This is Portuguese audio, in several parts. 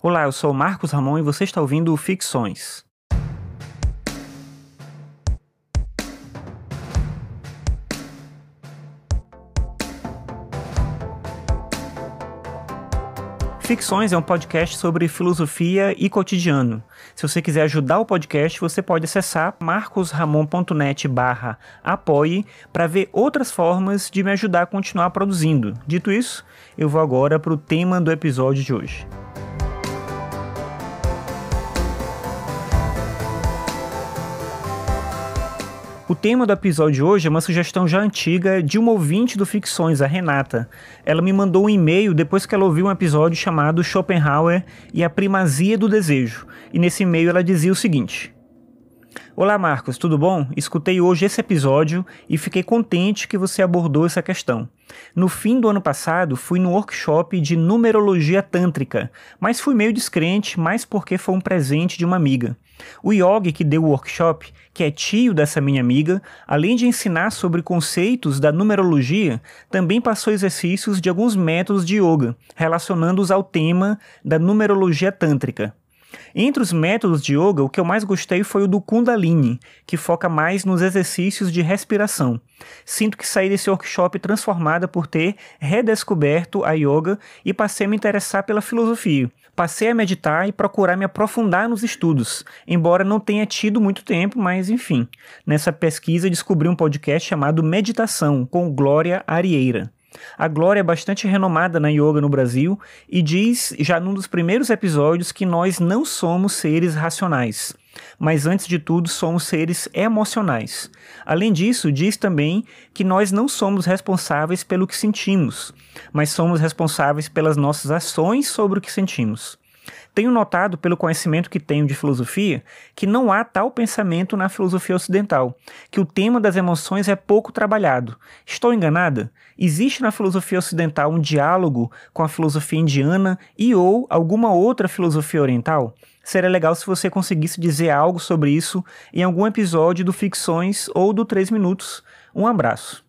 Olá, eu sou o Marcos Ramon e você está ouvindo Ficções. Ficções é um podcast sobre filosofia e cotidiano. Se você quiser ajudar o podcast, você pode acessar marcosramon.net/apoie para ver outras formas de me ajudar a continuar produzindo. Dito isso, eu vou agora para o tema do episódio de hoje. O tema do episódio de hoje é uma sugestão já antiga de uma ouvinte do Ficções, a Renata. Ela me mandou um e-mail depois que ela ouviu um episódio chamado Schopenhauer e a Primazia do Desejo. E nesse e-mail ela dizia o seguinte: Olá Marcos, tudo bom? Escutei hoje esse episódio e fiquei contente que você abordou essa questão. No fim do ano passado, fui no workshop de numerologia tântrica, mas fui meio descrente, mais porque foi um presente de uma amiga. O yogi que deu o workshop, que é tio dessa minha amiga, além de ensinar sobre conceitos da numerologia, também passou exercícios de alguns métodos de yoga, relacionando-os ao tema da numerologia tântrica. Entre os métodos de yoga, o que eu mais gostei foi o do Kundalini, que foca mais nos exercícios de respiração. Sinto que saí desse workshop transformada por ter redescoberto a yoga e passei a me interessar pela filosofia. Passei a meditar e procurar me aprofundar nos estudos, embora não tenha tido muito tempo, mas enfim. Nessa pesquisa descobri um podcast chamado Meditação, com Glória Arieira. A Glória é bastante renomada na yoga no Brasil e diz, já num dos primeiros episódios, que nós não somos seres racionais, mas antes de tudo somos seres emocionais. Além disso, diz também que nós não somos responsáveis pelo que sentimos, mas somos responsáveis pelas nossas ações sobre o que sentimos. Tenho notado, pelo conhecimento que tenho de filosofia, que não há tal pensamento na filosofia ocidental, que o tema das emoções é pouco trabalhado. Estou enganada? Existe na filosofia ocidental um diálogo com a filosofia indiana e ou alguma outra filosofia oriental? Seria legal se você conseguisse dizer algo sobre isso em algum episódio do Ficções ou do 3 Minutos. Um abraço.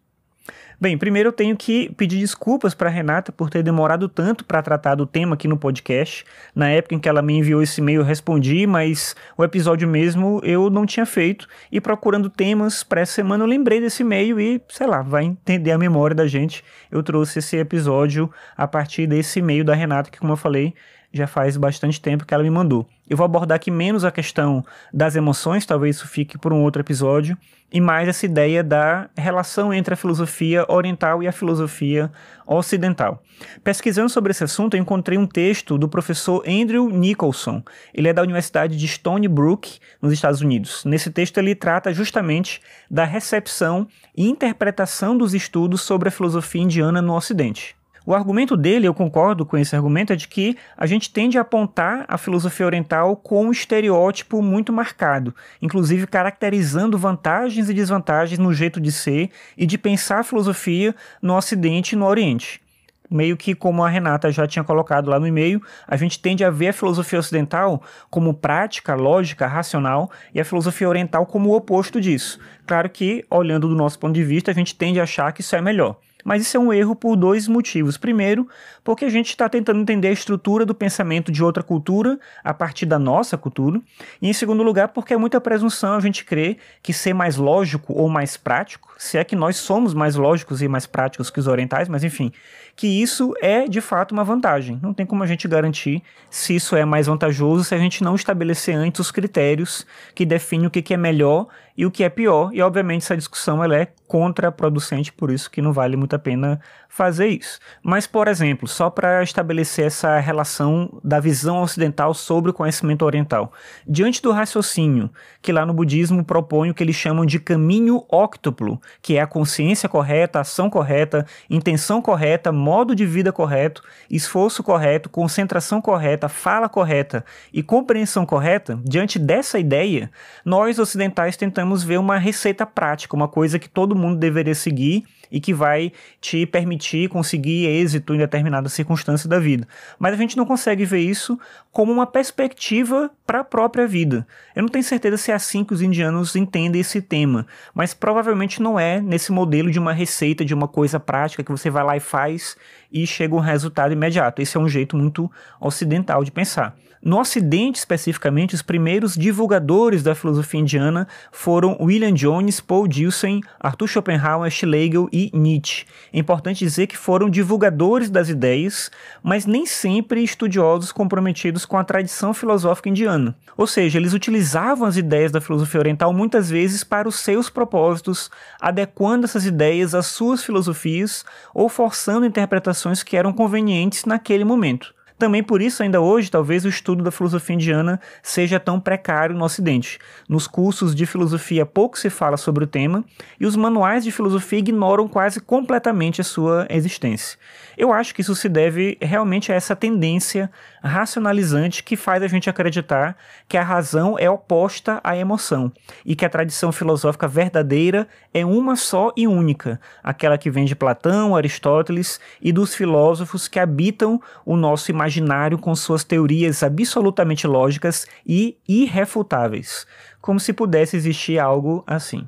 Bem, primeiro eu tenho que pedir desculpas para a Renata por ter demorado tanto para tratar do tema aqui no podcast. Na época em que ela me enviou esse e-mail eu respondi, mas o episódio mesmo eu não tinha feito. E procurando temas para essa semana eu lembrei desse e-mail e, sei lá, vai entender a memória da gente. Eu trouxe esse episódio a partir desse e-mail da Renata, que como eu falei, já faz bastante tempo que ela me mandou. Eu vou abordar aqui menos a questão das emoções, talvez isso fique por um outro episódio, e mais essa ideia da relação entre a filosofia oriental e a filosofia ocidental. Pesquisando sobre esse assunto, eu encontrei um texto do professor Andrew Nicholson. Ele é da Universidade de Stony Brook, nos Estados Unidos. Nesse texto ele trata justamente da recepção e interpretação dos estudos sobre a filosofia indiana no Ocidente. O argumento dele, eu concordo com esse argumento, é de que a gente tende a apontar a filosofia oriental com um estereótipo muito marcado, inclusive caracterizando vantagens e desvantagens no jeito de ser e de pensar a filosofia no Ocidente e no Oriente. Meio que como a Renata já tinha colocado lá no e-mail, a gente tende a ver a filosofia ocidental como prática, lógica, racional, e a filosofia oriental como o oposto disso. Claro que, olhando do nosso ponto de vista, a gente tende a achar que isso é melhor. Mas isso é um erro por dois motivos. Primeiro, porque a gente está tentando entender a estrutura do pensamento de outra cultura a partir da nossa cultura. E em segundo lugar, porque é muita presunção a gente crer que ser mais lógico ou mais prático, se é que nós somos mais lógicos e mais práticos que os orientais, mas enfim, que isso é de fato uma vantagem. Não tem como a gente garantir se isso é mais vantajoso se a gente não estabelecer antes os critérios que definem o que é melhor e o que é pior. E obviamente essa discussão ela é contraproducente, por isso que não vale muito a pena fazer isso. Mas, por exemplo, só para estabelecer essa relação da visão ocidental sobre o conhecimento oriental. Diante do raciocínio, que lá no budismo propõe o que eles chamam de caminho óctuplo, que é a consciência correta, ação correta, intenção correta, modo de vida correto, esforço correto, concentração correta, fala correta e compreensão correta, diante dessa ideia, nós ocidentais tentamos ver uma receita prática, uma coisa que todo mundo deveria seguir e que vai te permitir conseguir êxito em determinada circunstância da vida. Mas a gente não consegue ver isso como uma perspectiva para a própria vida. Eu não tenho certeza se é assim que os indianos entendem esse tema, mas provavelmente não é nesse modelo de uma receita, de uma coisa prática que você vai lá e faz e chega um resultado imediato. Esse é um jeito muito ocidental de pensar. No Ocidente, especificamente, os primeiros divulgadores da filosofia indiana foram William Jones, Paul Deussen, Arthur Schopenhauer, Schlegel e Nietzsche. É importante dizer que foram divulgadores das ideias, mas nem sempre estudiosos comprometidos com a tradição filosófica indiana. Ou seja, eles utilizavam as ideias da filosofia oriental muitas vezes para os seus propósitos, adequando essas ideias às suas filosofias ou forçando interpretações que eram convenientes naquele momento. Também por isso, ainda hoje, talvez o estudo da filosofia indiana seja tão precário no Ocidente. Nos cursos de filosofia pouco se fala sobre o tema e os manuais de filosofia ignoram quase completamente a sua existência. Eu acho que isso se deve realmente a essa tendência racionalizante que faz a gente acreditar que a razão é oposta à emoção e que a tradição filosófica verdadeira é uma só e única, aquela que vem de Platão, Aristóteles e dos filósofos que habitam o nosso imaginário com suas teorias absolutamente lógicas e irrefutáveis, como se pudesse existir algo assim.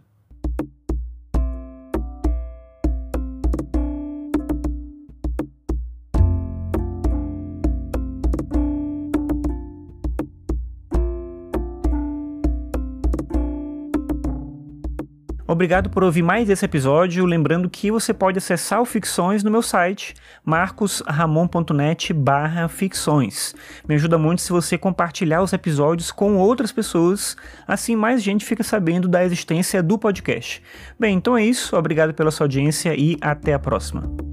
Obrigado por ouvir mais esse episódio, lembrando que você pode acessar o Ficções no meu site, marcosramon.net/ficções. Me ajuda muito se você compartilhar os episódios com outras pessoas, assim mais gente fica sabendo da existência do podcast. Bem, então é isso, obrigado pela sua audiência e até a próxima.